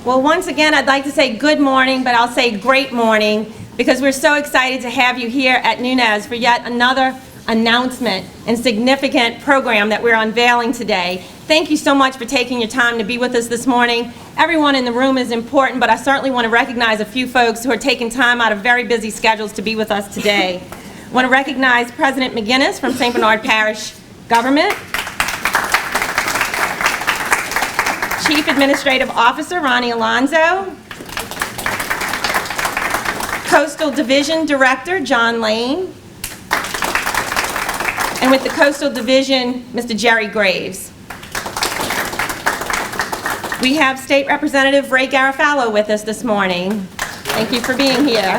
Well, once again, I'd like to say good morning, but I'll say great morning, because we're so excited to have you here at Nunez for yet another announcement and significant program that we're unveiling today. Thank you so much for taking your time to be with us this morning. Everyone in the room is important, but I certainly want to recognize a few folks who are taking time out of very busy schedules to be with us today. I want to recognize President McGinnis from St. Bernard Parish Government, Chief Administrative Officer Ronnie Alonzo, Coastal Division Director John Lane, and with the Coastal Division, Mr. Jerry Graves. We have State Representative Ray Garofalo with us this morning. Thank you for being here.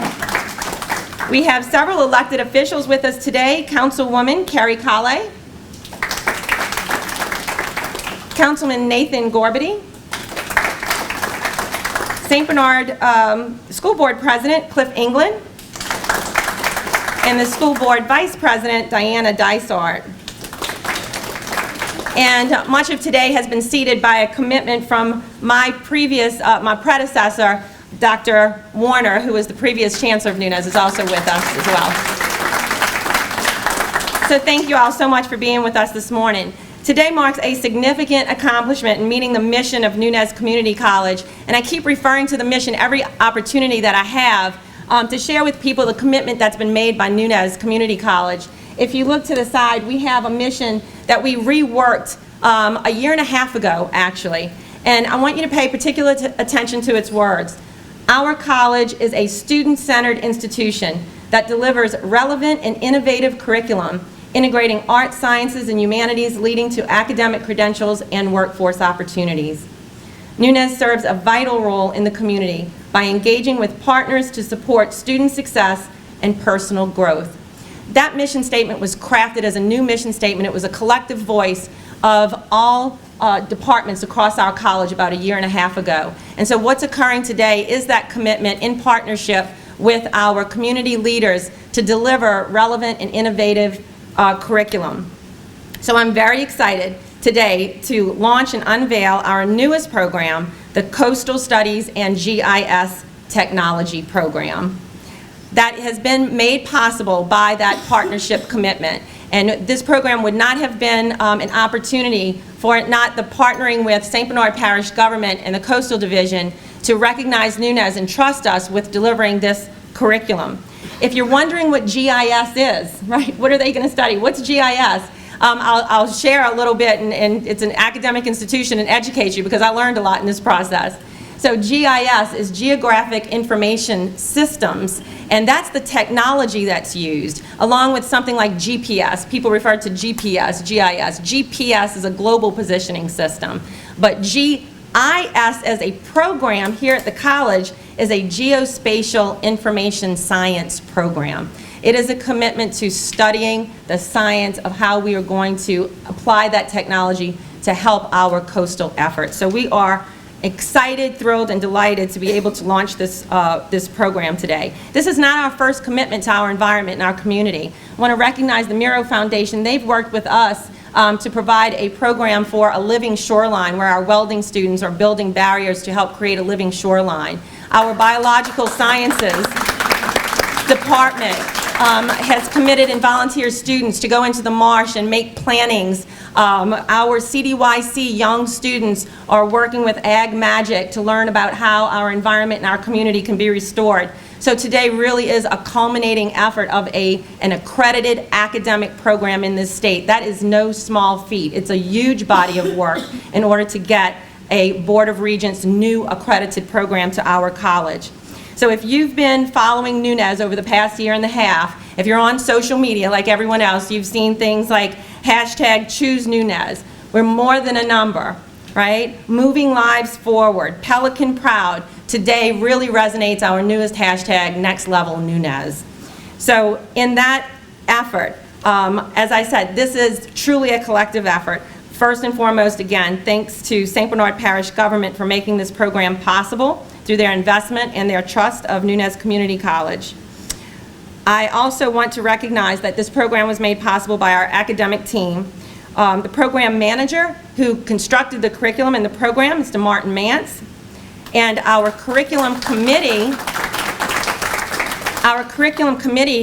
We have several elected officials with us today. Councilwoman Carrie Colley, Councilman Nathan Gorbedy, St. Bernard School Board President Cliff England, and the School Board Vice President Diana Dysart. And much of today has been seeded by a commitment from my predecessor, Dr. Warner, who was the previous Chancellor of Nunez, is also with us as well. So thank you all so much for being with us this morning. Today marks a significant accomplishment in meeting the mission of Nunez Community College, and I keep referring to the mission every opportunity that I have to share with people the commitment that's been made by Nunez Community College. If you look to the side, we have a mission that we reworked a year and a half ago, actually, and I want you to pay particular attention to its words. Our college is a student-centered institution that delivers relevant and innovative curriculum, integrating art, sciences, and humanities, leading to academic credentials and workforce opportunities. Nunez serves a vital role in the community by engaging with partners to support student success and personal growth. That mission statement was crafted as a new mission statement. It was a collective voice of all departments across our college about a year and a half ago. And so what's occurring today is that commitment in partnership with our community leaders to deliver relevant and innovative curriculum. So I'm very excited today to launch and unveil our newest program, the Coastal Studies and GIS Technology Program. That has been made possible by that partnership commitment. And this program would not have been an opportunity for it not the partnering with St. Bernard Parish Government and the Coastal Division to recognize Nunez and trust us with delivering this curriculum. If you're wondering what GIS is, right, what are they going to study? What's GIS? I'll share a little bit, and it's an academic institution and educate you because I learned a lot in this process. So GIS is Geographic Information Systems, and that's the technology that's used, along with something like GPS. People refer to GPS, GIS. GPS is a global positioning system, but GIS as a program here at the college is a geospatial information science program. It is a commitment to studying the science of how we are going to apply that technology to help our coastal efforts. So we are excited, thrilled, and delighted to be able to launch this, this program today. This is not our first commitment to our environment and our community. I want to recognize the Miro Foundation. They've worked with us to provide a program for a living shoreline where our welding students are building barriers to help create a living shoreline. Our Biological Sciences Department has committed and volunteered students to go into the marsh and make plantings. Our CDYC young students are working with Ag Magic to learn about how our environment and our community can be restored. So today really is a culminating effort of an accredited academic program in this state. That is no small feat. It's a huge body of work in order to get a Board of Regents new accredited program to our college. So if you've been following Nunez over the past year and a half, if you're on social media like everyone else, you've seen things like #ChooseNunez. We're more than a number, right? Moving lives forward, Pelican Proud. Today really resonates our newest hashtag, Next Level Nunez. So in that effort, as I said, this is truly a collective effort. First and foremost, again, thanks to St. Bernard Parish Government for making this program possible through their investment and their trust of Nunez Community College. I also want to recognize that this program was made possible by our academic team. The program manager who constructed the curriculum in the program, Mr. Martin Mance, And our curriculum committee,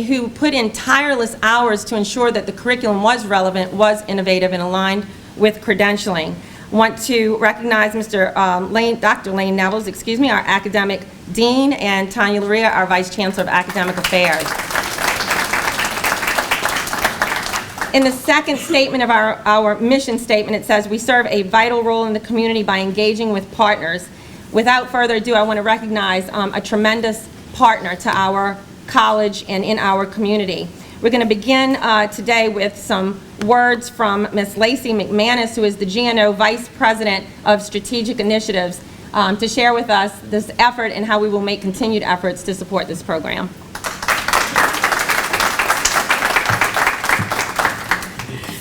who put in tireless hours to ensure that the curriculum was relevant, was innovative, and aligned with credentialing. I want to recognize Dr. Lane Nevels, our academic dean, and Tanya Luria, our vice chancellor of academic affairs. In the second statement of our mission statement, it says, we serve a vital role in the community by engaging with partners. Without further ado, I want to recognize a tremendous partner to our college and in our community. We're going to begin today with some words from Ms. Lacey McManus, who is the GNO Vice President of Strategic Initiatives, to share with us this effort and how we will make continued efforts to support this program.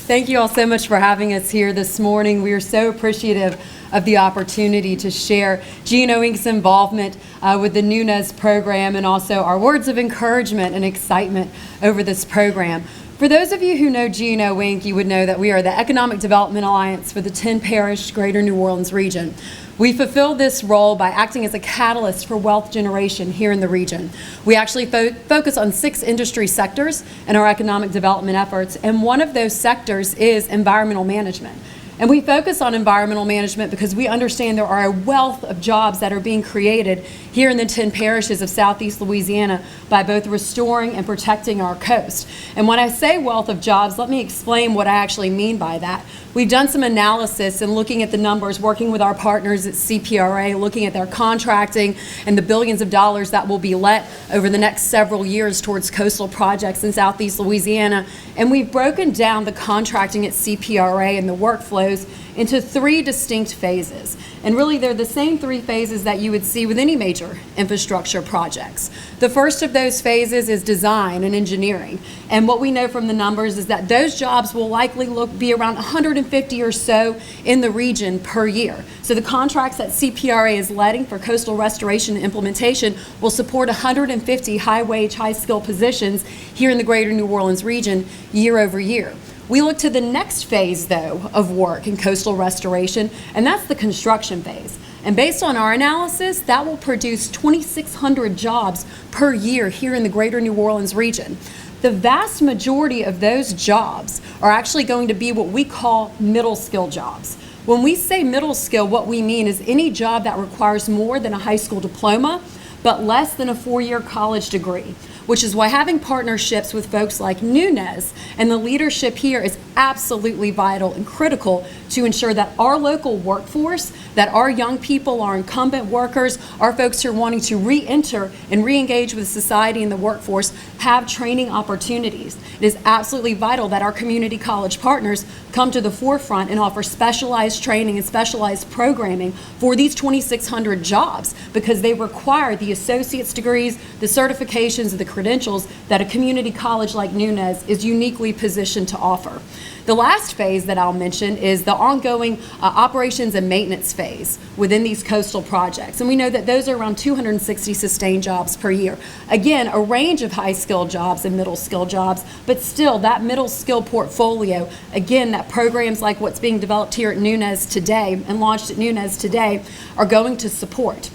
Thank you all so much for having us here this morning. We are so appreciative of the opportunity to share GNO Inc.'s involvement with the Nunez program, and also our words of encouragement and excitement over this program. For those of you who know GNO Inc., you would know that we are the Economic Development Alliance for the 10-parish Greater New Orleans region. We fulfill this role by acting as a catalyst for wealth generation here in the region. We actually focus on 6 industry sectors in our economic development efforts, and one of those sectors is environmental management. And we focus on environmental management because we understand there are a wealth of jobs that are being created here in the 10 parishes of Southeast Louisiana by both restoring and protecting our coast. And when I say wealth of jobs, let me explain what I actually mean by that. We've done some analysis and looking at the numbers, working with our partners at CPRA, looking at their contracting and the billions of dollars that will be let over the next several years towards coastal projects in Southeast Louisiana. And we've broken down the contracting at CPRA and the workflows into 3 distinct phases. And really, they're the same 3 phases that you would see with any major infrastructure projects. The first of those phases is design and engineering. And what we know from the numbers is that those jobs will likely be around 150 or so in the region per year. So the contracts that CPRA is letting for coastal restoration and implementation will support 150 high-wage, high-skill positions here in the Greater New Orleans region year over year. We look to the next phase, though, of work in coastal restoration, and that's the construction phase. And based on our analysis, that will produce 2,600 jobs per year here in the Greater New Orleans region. The vast majority of those jobs are actually going to be what we call middle skill jobs. When we say middle skill, what we mean is any job that requires more than a high school diploma, but less than a 4-year college degree, which is why having partnerships with folks like Nunez and the leadership here is absolutely vital and critical to ensure that our local workforce, that our young people, our incumbent workers, our folks who are wanting to re-enter and re-engage with society and the workforce have training opportunities. It is absolutely vital that our community college partners come to the forefront and offer specialized training and specialized programming for these 2,600 jobs, because they require the associate's degrees, the certifications, the credentials that a community college like Nunez is uniquely positioned to offer. The last phase that I'll mention is the ongoing operations and maintenance phase within these coastal projects. And we know that those are around 260 sustained jobs per year. Again, a range of high-skilled jobs and middle-skilled jobs, but still that middle-skill portfolio, again, that programs like what's being developed here at Nunez today and launched at Nunez today are going to support.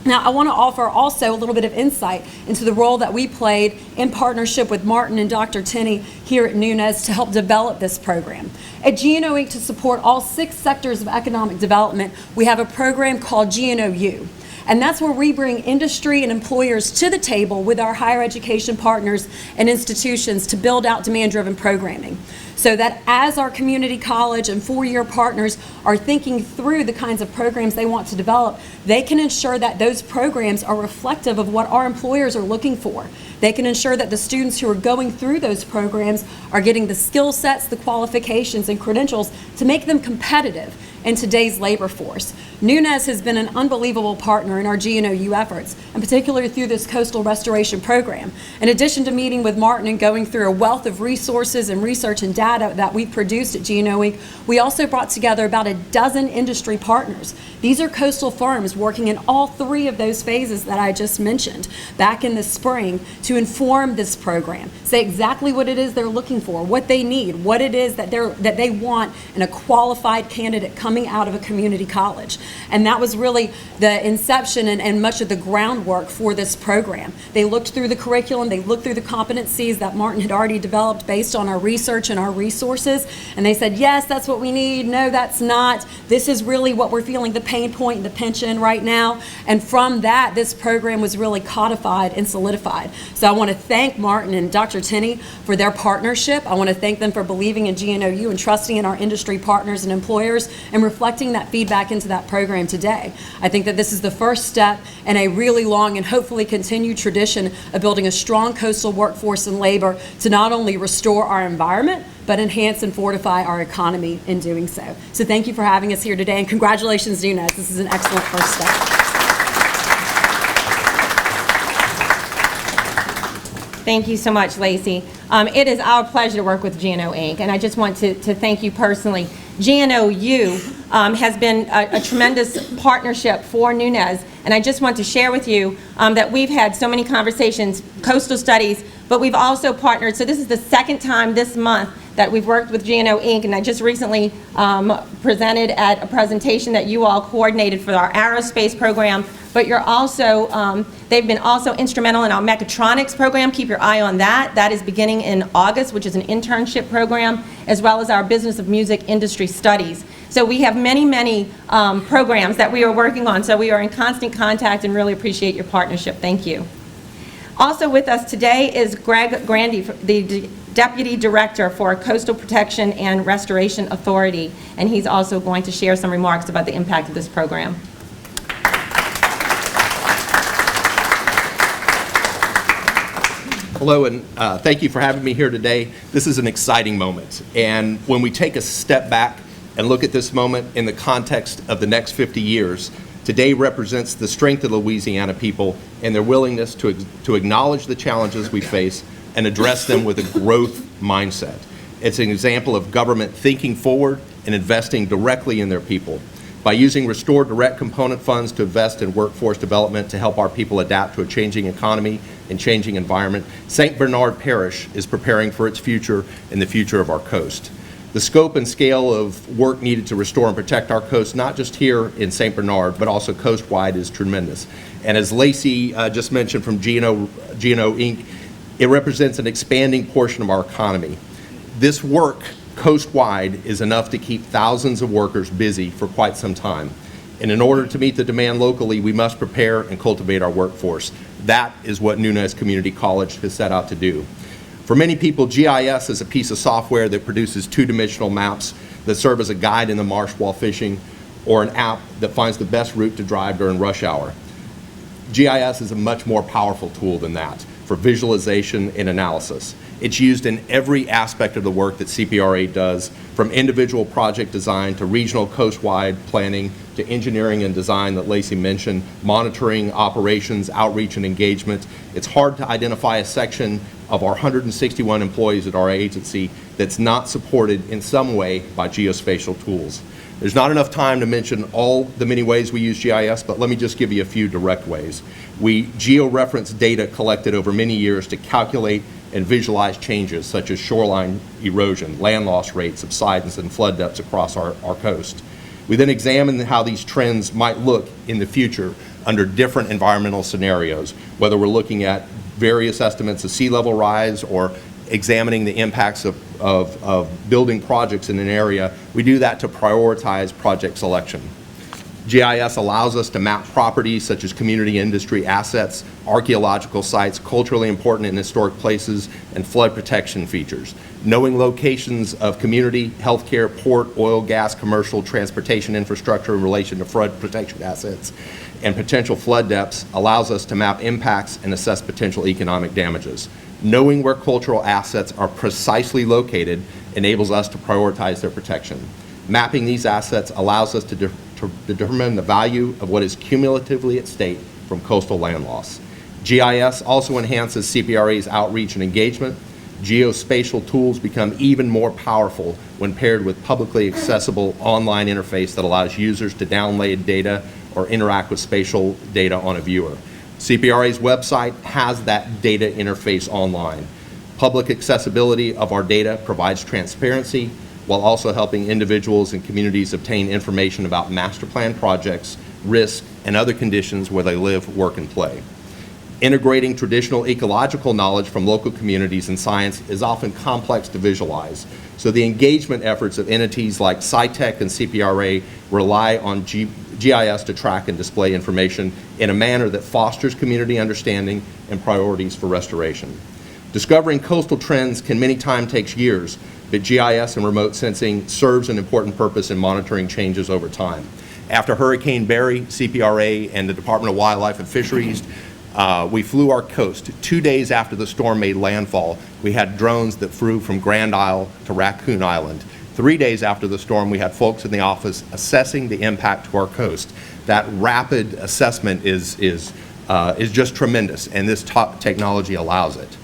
Now, I want to offer also a little bit of insight into the role that we played in partnership with Martin and Dr. Tenney here at Nunez to help develop this program. At GNO Inc., to support all 6 sectors of economic development, we have a program called GNOU. And that's where we bring industry and employers to the table with our higher education partners and institutions to build out demand-driven programming, so that as our community college and 4-year partners are thinking through the kinds of programs they want to develop, they can ensure that those programs are reflective of what our employers are looking for. They can ensure that the students who are going through those programs are getting the skill sets, the qualifications, and credentials to make them competitive in today's labor force. Nunez has been an unbelievable partner in our GNOU efforts, and particularly through this coastal restoration program. In addition to meeting with Martin and going through a wealth of resources and research and data that we produced at GNO Inc., we also brought together about a dozen industry partners. These are coastal firms working in all 3 of those phases that I just mentioned back in the spring to inform this program, say exactly what it is they're looking for, what they need, what it is that they want in a qualified candidate coming out of a community college. And that was really the inception and much of the groundwork for this program. They looked through the curriculum, they looked through the competencies that Martin had already developed based on our research and our resources, and they said, yes, that's what we need, no, that's not, this is really what we're feeling the pain point and the pinch in right now. And from that, this program was really codified and solidified. So I want to thank Martin and Dr. Tenney for their partnership. I want to thank them for believing in GNOU and trusting in our industry partners and employers and reflecting that feedback into that program today. I think that this is the first step in a really long and hopefully continued tradition of building a strong coastal workforce and labor to not only restore our environment, but enhance and fortify our economy in doing so. So thank you for having us here today, and congratulations, Nunez. This is an excellent first step. Thank you so much, Lacey. It is our pleasure to work with GNO Inc., and I just want to thank you personally. GNOU has been a tremendous partnership for Nunez, and I just want to share with you that we've had so many conversations, coastal studies, but we've also partnered. So this is the second time this month that we've worked with GNO Inc., and I just recently presented at a presentation that you all coordinated for our aerospace program, but you're also, they've been also instrumental in our mechatronics program. Keep your eye on that. That is beginning in August, which is an internship program, as well as our Business of Music Industry Studies. So we have many, many programs that we are working on, so we are in constant contact and really appreciate your partnership. Thank you. Also with us today is Greg Grandy, the Deputy Director for Coastal Protection and Restoration Authority, and he's also going to share some remarks about the impact of this program. Hello, and thank you for having me here today. This is an exciting moment, and when we take a step back and look at this moment in the context of the next 50 years, today represents the strength of the Louisiana people and their willingness to acknowledge the challenges we face and address them with a growth mindset. It's an example of government thinking forward and investing directly in their people. By using restored direct component funds to invest in workforce development to help our people adapt to a changing economy and changing environment, St. Bernard Parish is preparing for its future and the future of our coast. The scope and scale of work needed to restore and protect our coast, not just here in St. Bernard, but also coast-wide, is tremendous. And as Lacey just mentioned from GNO Inc., it represents an expanding portion of our economy. This work coast-wide is enough to keep thousands of workers busy for quite some time. And in order to meet the demand locally, we must prepare and cultivate our workforce. That is what Nunez Community College has set out to do. For many people, GIS is a piece of software that produces two-dimensional maps that serve as a guide in the marsh while fishing, or an app that finds the best route to drive during rush hour. GIS is a much more powerful tool than that for visualization and analysis. It's used in every aspect of the work that CPRA does, from individual project design to regional coast-wide planning to engineering and design that Lacey mentioned, monitoring, operations, outreach, and engagement. It's hard to identify a section of our 161 employees at our agency that's not supported in some way by geospatial tools. There's not enough time to mention all the many ways we use GIS, but let me just give you a few direct ways. We geo-reference data collected over many years to calculate and visualize changes such as shoreline erosion, land loss rates, subsidence, and flood depths across our coast. We then examine how these trends might look in the future under different environmental scenarios, whether we're looking at various estimates of sea level rise or examining the impacts of building projects in an area. We do that to prioritize project selection. GIS allows us to map properties such as community industry assets, archaeological sites, culturally important and historic places, and flood protection features. Knowing locations of community, healthcare, port, oil, gas, commercial, transportation infrastructure in relation to flood protection assets and potential flood depths allows us to map impacts and assess potential economic damages. Knowing where cultural assets are precisely located enables us to prioritize their protection. Mapping these assets allows us to determine the value of what is cumulatively at stake from coastal land loss. GIS also enhances CPRA's outreach and engagement. Geospatial tools become even more powerful when paired with publicly accessible online interface that allows users to download data or interact with spatial data on a viewer. CPRA's website has that data interface online. Public accessibility of our data provides transparency, while also helping individuals and communities obtain information about master plan projects, risk, and other conditions where they live, work, and play. Integrating traditional ecological knowledge from local communities and science is often complex to visualize, so the engagement efforts of entities like SciTech and CPRA rely on GIS to track and display information in a manner that fosters community understanding and priorities for restoration. Discovering coastal trends can many times take years, but GIS and remote sensing serves an important purpose in monitoring changes over time. After Hurricane Barry, CPRA and the Department of Wildlife and Fisheries, we flew our coast. 2 days after the storm made landfall, we had drones that flew from Grand Isle to Raccoon Island. 3 days after the storm, we had folks in the office assessing the impact to our coast. That rapid assessment is just tremendous, and this technology allows it.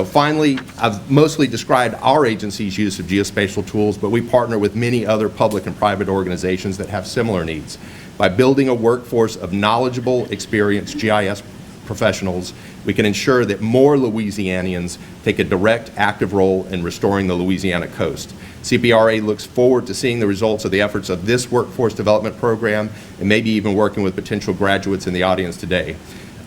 Finally, I've mostly described our agency's use of geospatial tools, but we partner with many other public and private organizations that have similar needs. By building a workforce of knowledgeable, experienced GIS professionals, we can ensure that more Louisianians take a direct, active role in restoring the Louisiana coast. CPRA looks forward to seeing the results of the efforts of this workforce development program and maybe even working with potential graduates in the audience today.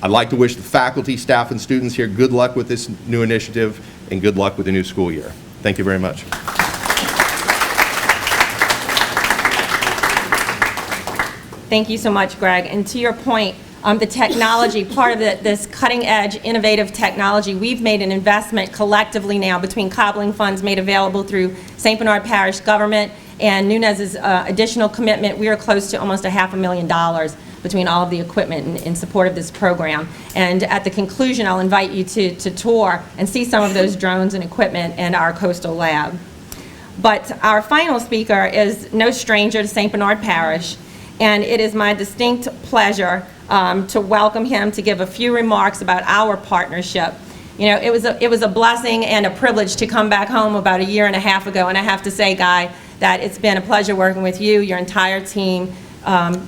I'd like to wish the faculty, staff, and students here good luck with this new initiative and good luck with the new school year. Thank you very much. Thank you so much, Greg. And to your point, the technology, part of this cutting-edge, innovative technology, we've made an investment collectively now between cobbling funds made available through St. Bernard Parish government and Nunez's additional commitment. We are close to almost $500,000 between all of the equipment in support of this program. And at the conclusion, I'll invite you to tour and see some of those drones and equipment and our coastal lab. But our final speaker is no stranger to St. Bernard Parish, and it is my distinct pleasure to welcome him to give a few remarks about our partnership. You know, it was a blessing and a privilege to come back home about 1.5 years ago, and I have to say, Guy, that it's been a pleasure working with you, your entire team,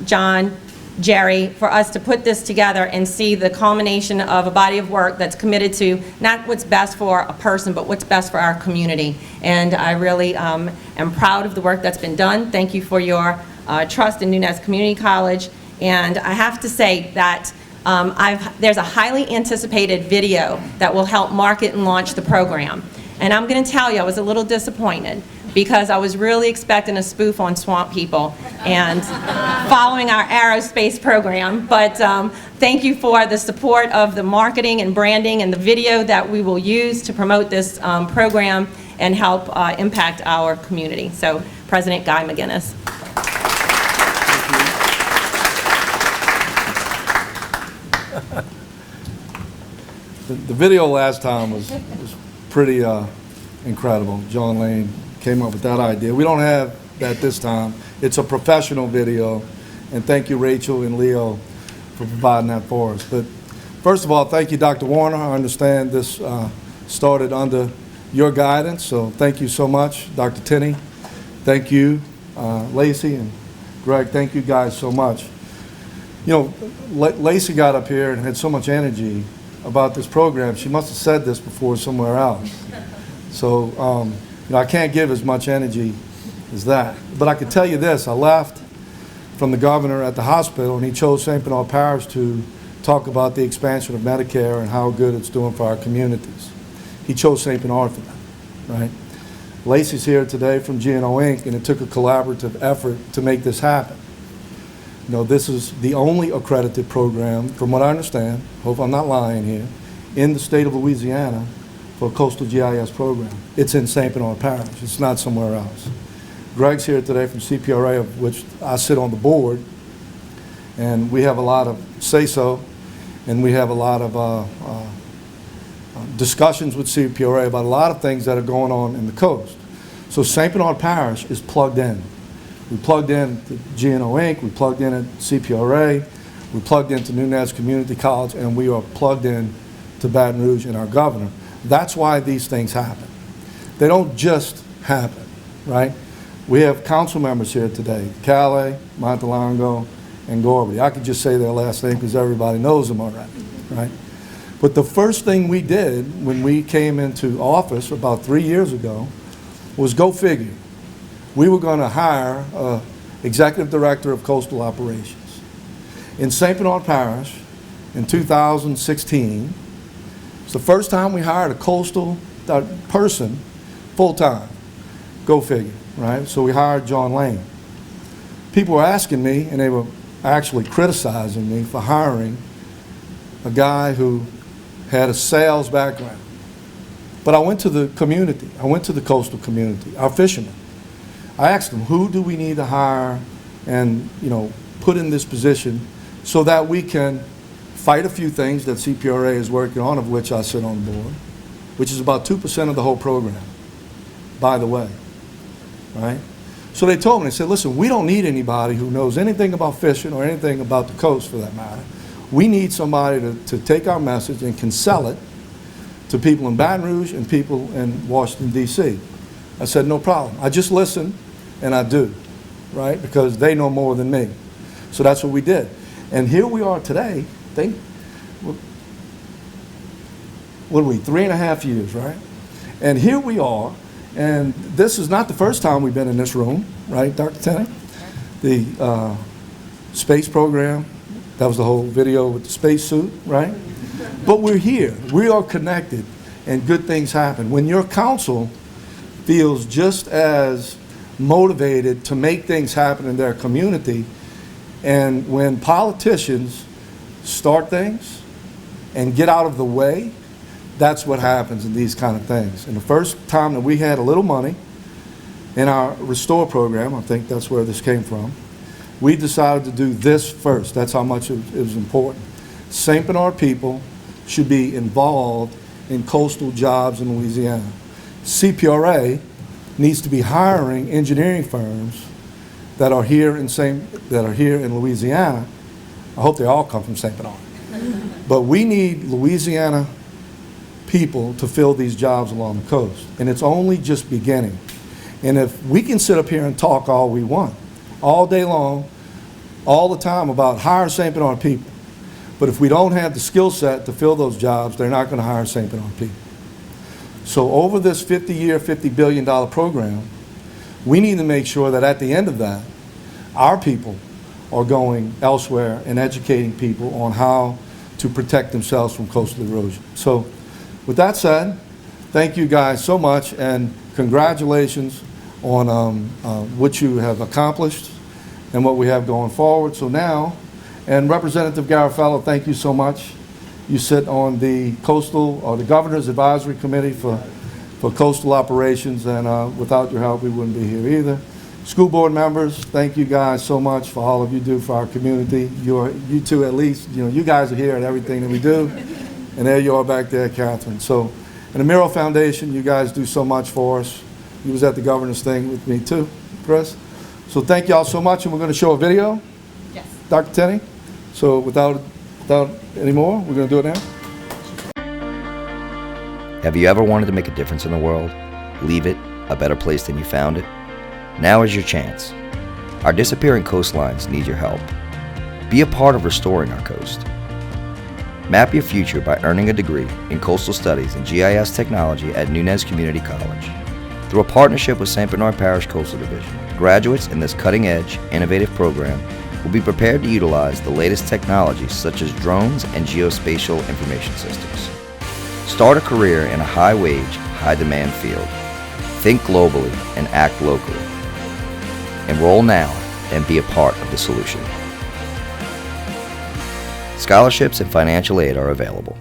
John, Jerry, for us to put this together and see the culmination of a body of work that's committed to not what's best for a person, but what's best for our community. And I really am proud of the work that's been done. Thank you for your trust in Nunez Community College. And I have to say that there's a highly anticipated video that will help market and launch the program. And I'm going to tell you, I was a little disappointed because I was really expecting a spoof on swamp people and following our aerospace program. But thank you for the support of the marketing and branding and the video that we will use to promote this program and help impact our community. So, President Guy McGinnis. The video last time was pretty incredible. John Lane came up with that idea. We don't have that this time. It's a professional video, and thank you, Rachel and Leo, for providing that for us. But first of all, thank you, Dr. Warner. I understand this started under your guidance, so thank you so much. Dr. Tenney, thank you. Lacey and Greg, thank you guys so much. You know, Lacey got up here and had so much energy about this program. She must have said this before somewhere else. So, you know, I can't give as much energy as that. But I can tell you this, I left from the governor at the hospital, and he chose St. Bernard Parish to talk about the expansion of Medicare and how good it's doing for our communities. He chose St. Bernard for that, right? Lacey's here today from GNO Inc., and it took a collaborative effort to make this happen. You know, this is the only accredited program, from what I understand, hope I'm not lying here, in the state of Louisiana for a coastal GIS program. It's in St. Bernard Parish. It's not somewhere else. Greg's here today from CPRA, of which I sit on the board, and we have a lot of say-so, and we have a lot of discussions with CPRA about a lot of things that are going on in the coast. So St. Bernard Parish is plugged in. We plugged in to GNO Inc., we plugged in at CPRA, we plugged into Nunez Community College, and we are plugged in to Baton Rouge and our governor. That's why these things happen. They don't just happen, right? We have council members here today, Calais, Montalongo, and Gorby. I could just say their last name because everybody knows them already, right? But the first thing we did when we came into office about 3 years ago was, go figure, we were going to hire an executive director of coastal operations. In St. Bernard Parish, in 2016, it's the first time we hired a coastal person full-time. Go figure, right? So we hired John Lane. People were asking me, and they were actually criticizing me for hiring a guy who had a sales background. But I went to the community. I went to the coastal community, our fishermen. I asked them, who do we need to hire and, put in this position so that we can fight a few things that CPRA is working on, of which I sit on the board, which is about 2% of the whole program, by the way, right? So they told me, they said, listen, we don't need anybody who knows anything about fishing or anything about the coast for that matter. We need somebody to take our message and can sell it to people in Baton Rouge and people in Washington, D.C. I said, no problem. I just listen and I do, right? Because they know more than me. So that's what we did. And here we are today, what are we, 3.5 years, right? And here we are, and this is not the first time we've been in this room, right, Dr. Tenney? The space program, that was the whole video with the space suit, right? But we're here, we are connected, and good things happen. When your council feels just as motivated to make things happen in their community, and when politicians start things and get out of the way, that's what happens in these kind of things. And the first time that we had a little money in our Restore program, I think that's where this came from, we decided to do this first. That's how much it was important. St. Bernard people should be involved in coastal jobs in Louisiana. CPRA needs to be hiring engineering firms that are here in Louisiana. I hope they all come from St. Bernard. But we need Louisiana people to fill these jobs along the coast. And it's only just beginning. And if we can sit up here and talk all we want, all day long, all the time about hire St. Bernard people, but if we don't have the skill set to fill those jobs, they're not going to hire St. Bernard people. So over this 50-year, $50 billion program, we need to make sure that at the end of that, our people are going elsewhere and educating people on how to protect themselves from coastal erosion. So with that said, thank you guys so much, and congratulations on what you have accomplished and what we have going forward. So now, and Representative Garofalo, thank you so much. You sit on the Coastal, or the Governor's Advisory Committee for Coastal Operations, and without your help, we wouldn't be here either. School board members, thank you guys so much for all of you do for our community. You two at least, you guys are here at everything that we do. And there you are back there, Catherine. So, and the Miro Foundation, you guys do so much for us. You was at the governor's thing with me too, Chris. So thank y'all so much, and we're going to show a video. Yes. Dr. Tenney. So without any more, we're going to do it now. Have you ever wanted to make a difference in the world? Leave it a better place than you found it? Now is your chance. Our disappearing coastlines need your help. Be a part of restoring our coast. Map your future by earning a degree in Coastal Studies and GIS Technology at Nunez Community College. Through a partnership with St. Bernard Parish Coastal Division, graduates in this cutting-edge, innovative program will be prepared to utilize the latest technologies such as drones and geospatial information systems. Start a career in a high-wage, high-demand field. Think globally and act locally. Enroll now and be a part of the solution. Scholarships and financial aid are available.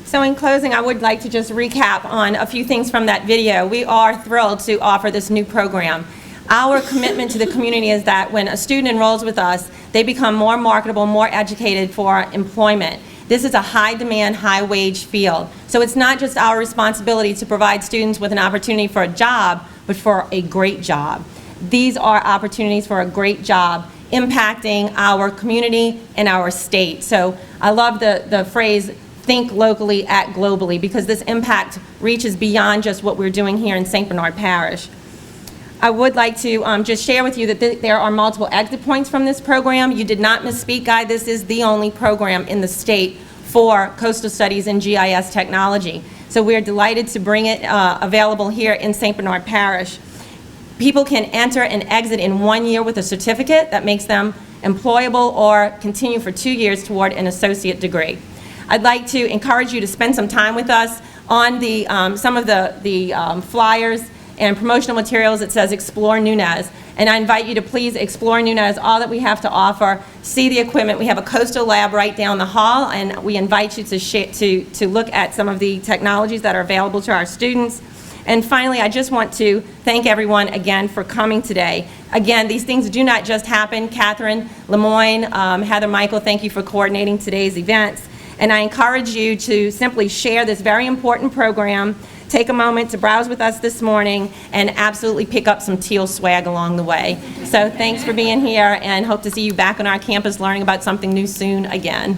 So in closing, I would like to just recap on a few things from that video. We are thrilled to offer this new program. Our commitment to the community is that when a student enrolls with us, they become more marketable, more educated for employment. This is a high-demand, high-wage field. So it's not just our responsibility to provide students with an opportunity for a job, but for a great job. These are opportunities for a great job impacting our community and our state. So I love the phrase, think locally, act globally, because this impact reaches beyond just what we're doing here in St. Bernard Parish. I would like to just share with you that there are multiple exit points from this program. You did not misspeak, Guy. This is the only program in the state for coastal studies and GIS technology. So we're delighted to bring it available here in St. Bernard Parish. People can enter and exit in 1 year with a certificate that makes them employable or continue for 2 years toward an associate degree. I'd like to encourage you to spend some time with us on the, some of the flyers and promotional materials. It says Explore Nunez. And I invite you to please explore Nunez, all that we have to offer, see the equipment. We have a coastal lab right down the hall, and we invite you to look at some of the technologies that are available to our students. And finally, I just want to thank everyone again for coming today. Again, these things do not just happen. Catherine, Lemoyne, Heather, Michael, thank you for coordinating today's events. And I encourage you to simply share this very important program. Take a moment to browse with us this morning and absolutely pick up some teal swag along the way. So thanks for being here, and hope to see you back on our campus learning about something new soon again.